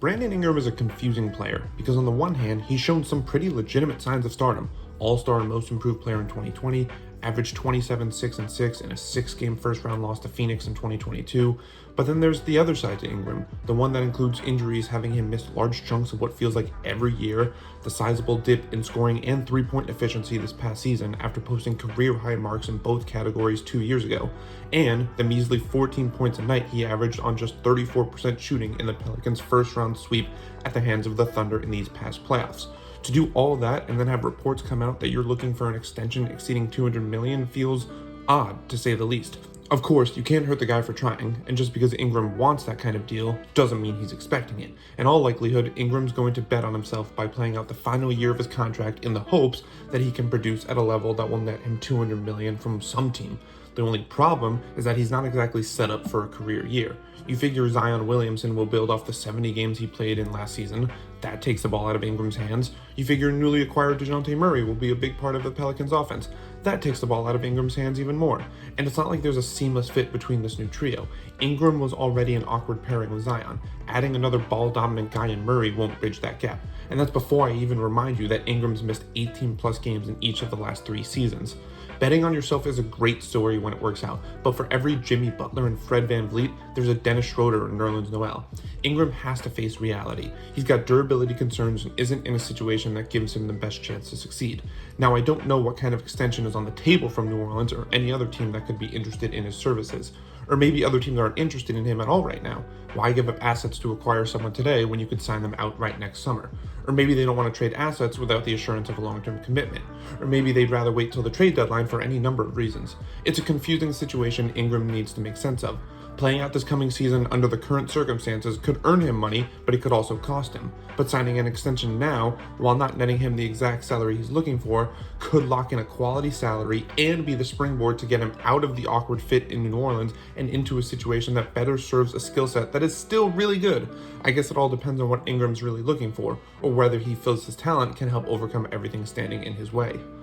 Brandon Ingram is a confusing player because on the one hand, he's shown some pretty legitimate signs of stardom. All-Star and Most Improved Player in 2020, averaged 27, 6, and 6 in a 6-game first-round loss to Phoenix in 2022. But then there's the other side to Ingram, the one that includes injuries having him miss large chunks of what feels like every year, the sizable dip in scoring and three-point efficiency this past season after posting career-high marks in both categories 2 years ago, and the measly 14 points a night he averaged on just 34% shooting in the Pelicans' first-round sweep at the hands of the Thunder in these past playoffs. To do all that and then have reports come out that you're looking for an extension exceeding $200 million feels odd, to say the least. Of course, you can't hurt the guy for trying, and just because Ingram wants that kind of deal doesn't mean he's expecting it. In all likelihood, Ingram's going to bet on himself by playing out the final year of his contract in the hopes that he can produce at a level that will net him $200 million from some team. The only problem is that he's not exactly set up for a career year. You figure Zion Williamson will build off the 70 games he played in last season. That takes the ball out of Ingram's hands. You figure newly acquired DeJounte Murray will be a big part of the Pelicans' offense. That takes the ball out of Ingram's hands even more. And it's not like there's a seamless fit between this new trio. Ingram was already an awkward pairing with Zion. Adding another ball-dominant guy in Murray won't bridge that gap. And that's before I even remind you that Ingram's missed 18-plus games in each of the last 3 seasons. Betting on yourself is a great story when it works out, but for every Jimmy Butler and Fred VanVleet, there's a Dennis Schroeder and Nerlens Noel. Ingram has to face reality. He's got durability concerns and isn't in a situation that gives him the best chance to succeed. Now, I don't know what kind of extension is on the table from New Orleans or any other team that could be interested in his services. Or maybe other teams aren't interested in him at all right now. Why give up assets to acquire someone today when you could sign them outright next summer? Or maybe they don't want to trade assets without the assurance of a long-term commitment. Or maybe they'd rather wait till the trade deadline for any number of reasons. It's a confusing situation Ingram needs to make sense of. Playing out this coming season under the current circumstances could earn him money, but it could also cost him. But signing an extension now, while not netting him the exact salary he's looking for, could lock in a quality salary and be the springboard to get him out of the awkward fit in New Orleans and into a situation that better serves a skill set that is still really good. I guess it all depends on what Ingram's really looking for, or whether he feels his talent can help overcome everything standing in his way.